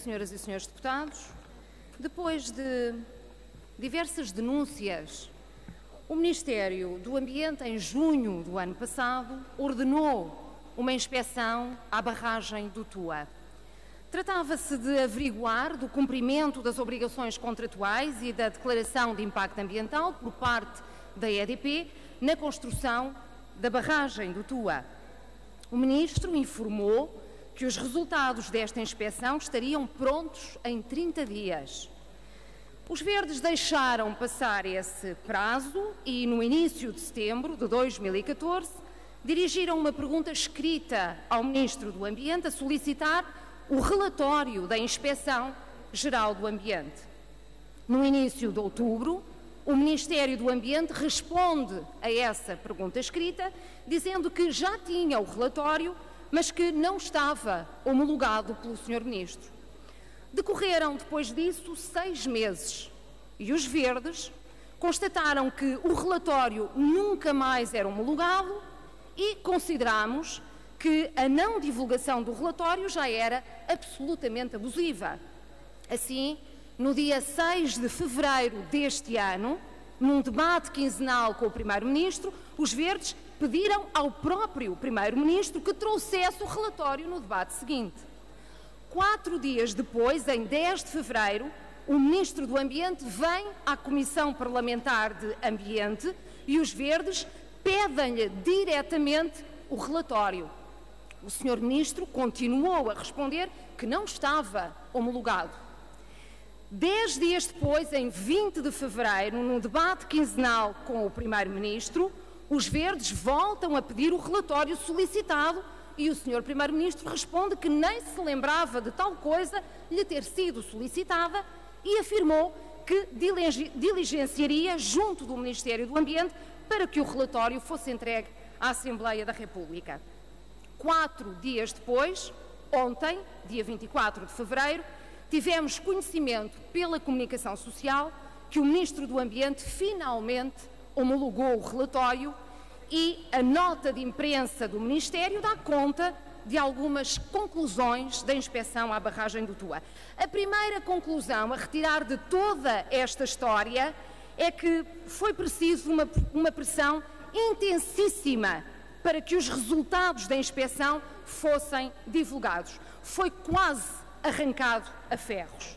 senhoras e senhores deputados, depois de diversas denúncias, o Ministério do Ambiente, em junho do ano passado, ordenou uma inspeção à barragem do Tua. Tratava-se de averiguar do cumprimento das obrigações contratuais e da declaração de impacto ambiental por parte da EDP na construção da barragem do Tua. O Ministro informou que os resultados desta inspeção estariam prontos em 30 dias. Os verdes deixaram passar esse prazo e, no início de setembro de 2014, dirigiram uma pergunta escrita ao Ministro do Ambiente a solicitar o relatório da Inspeção Geral do Ambiente. No início de outubro, o Ministério do Ambiente responde a essa pergunta escrita, dizendo que já tinha o relatório, mas que não estava homologado pelo Sr. Ministro. Decorreram, depois disso, 6 meses e os verdes constataram que o relatório nunca mais era homologado e consideramos que a não divulgação do relatório já era absolutamente abusiva. Assim, no dia 6 de fevereiro deste ano, num debate quinzenal com o Primeiro-Ministro, os verdes pediram ao próprio Primeiro-Ministro que trouxesse o relatório no debate seguinte. 4 dias depois, em 10 de fevereiro, o Ministro do Ambiente vem à Comissão Parlamentar de Ambiente e os verdes pedem-lhe diretamente o relatório. O Sr. Ministro continuou a responder que não estava homologado. 10 dias depois, em 20 de fevereiro, num debate quinzenal com o Primeiro-Ministro, os verdes voltam a pedir o relatório solicitado e o Sr. Primeiro-Ministro responde que nem se lembrava de tal coisa lhe ter sido solicitada e afirmou que diligenciaria junto do Ministério do Ambiente para que o relatório fosse entregue à Assembleia da República. 4 dias depois, ontem, dia 24 de fevereiro, tivemos conhecimento pela comunicação social que o Ministro do Ambiente finalmente homologou o relatório e a nota de imprensa do Ministério dá conta de algumas conclusões da inspeção à barragem do Tua. A primeira conclusão a retirar de toda esta história é que foi preciso uma pressão intensíssima para que os resultados da inspeção fossem divulgados. Foi quase arrancado a ferros.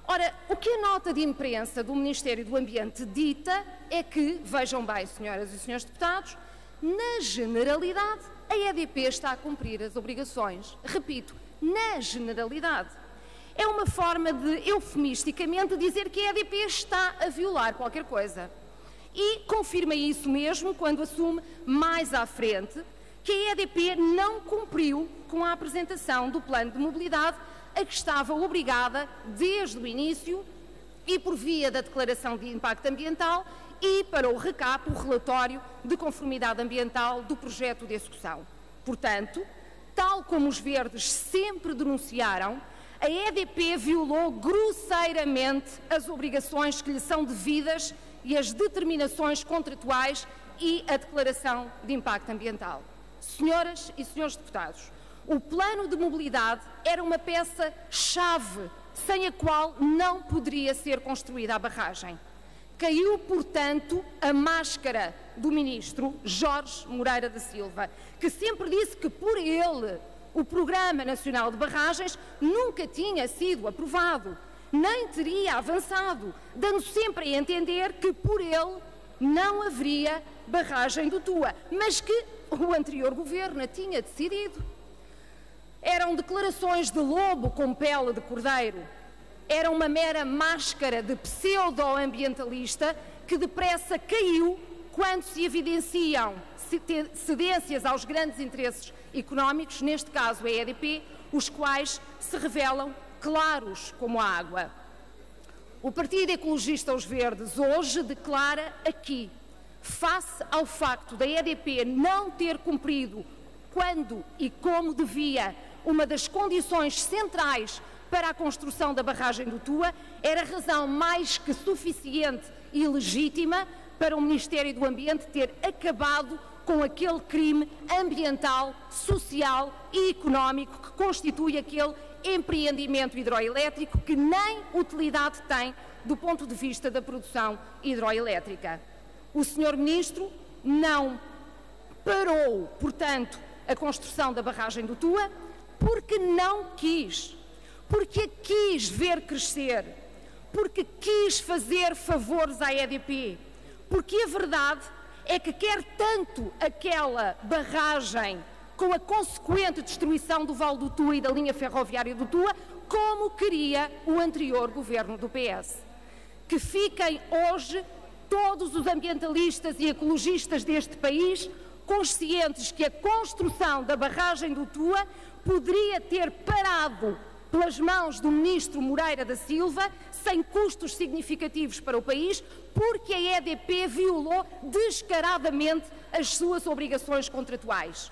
Ora, o que a nota de imprensa do Ministério do Ambiente dita é que, vejam bem, senhoras e senhores deputados, na generalidade, a EDP está a cumprir as obrigações. Repito, na generalidade. É uma forma de, eufemisticamente, dizer que a EDP está a violar qualquer coisa. E confirma isso mesmo quando assume mais à frente que a EDP não cumpriu com a apresentação do plano de mobilidade a que estava obrigada desde o início e por via da declaração de impacto ambiental e para o RECAP, o relatório de conformidade ambiental do projeto de execução. Portanto, tal como os verdes sempre denunciaram, a EDP violou grosseiramente as obrigações que lhe são devidas e as determinações contratuais e a declaração de impacto ambiental. Senhoras e senhores deputados, o plano de mobilidade era uma peça-chave sem a qual não poderia ser construída a barragem. Caiu, portanto, a máscara do Ministro Jorge Moreira da Silva, que sempre disse que por ele o Programa Nacional de Barragens nunca tinha sido aprovado, nem teria avançado, dando sempre a entender que por ele não haveria barragem do Tua, mas que o anterior governo a tinha decidido. Eram declarações de lobo com pele de cordeiro. Era uma mera máscara de pseudo-ambientalista que depressa caiu quando se evidenciam cedências aos grandes interesses económicos, neste caso a EDP, os quais se revelam claros como a água. O Partido Ecologista Os Verdes hoje declara aqui, face ao facto da EDP não ter cumprido quando e como devia uma das condições centrais para a construção da barragem do Tua, era razão mais que suficiente e legítima para o Ministério do Ambiente ter acabado com aquele crime ambiental, social e económico que constitui aquele empreendimento hidroelétrico que nem utilidade tem do ponto de vista da produção hidroelétrica. O Sr. Ministro não parou, portanto, a construção da barragem do Tua porque não quis, porque a quis ver crescer, porque quis fazer favores à EDP, porque a verdade é que quer tanto aquela barragem com a consequente destruição do Vale do Tua e da linha ferroviária do Tua, como queria o anterior governo do PS. Que fiquem hoje todos os ambientalistas e ecologistas deste país conscientes que a construção da barragem do Tua poderia ter parado pelas mãos do Ministro Moreira da Silva, sem custos significativos para o país, porque a EDP violou descaradamente as suas obrigações contratuais.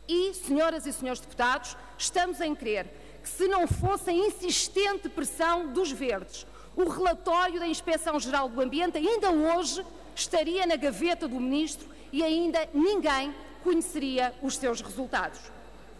E, senhoras e senhores deputados, estamos em crer que, se não fosse a insistente pressão dos verdes, o relatório da Inspeção-Geral do Ambiente ainda hoje estaria na gaveta do Ministro e ainda ninguém conheceria os seus resultados.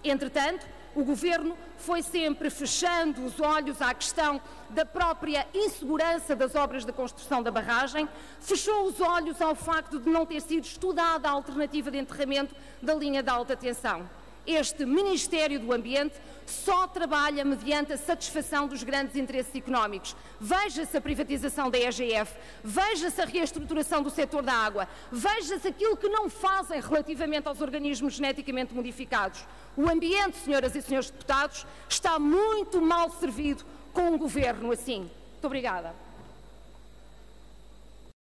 Entretanto, o Governo foi sempre fechando os olhos à questão da própria insegurança das obras de construção da barragem, fechou os olhos ao facto de não ter sido estudada a alternativa de enterramento da linha de alta tensão. Este Ministério do Ambiente só trabalha mediante a satisfação dos grandes interesses económicos. Veja-se a privatização da EGF, veja-se a reestruturação do setor da água, veja-se aquilo que não fazem relativamente aos organismos geneticamente modificados. O ambiente, senhoras e senhores deputados, está muito mal servido com um governo assim. Muito obrigada.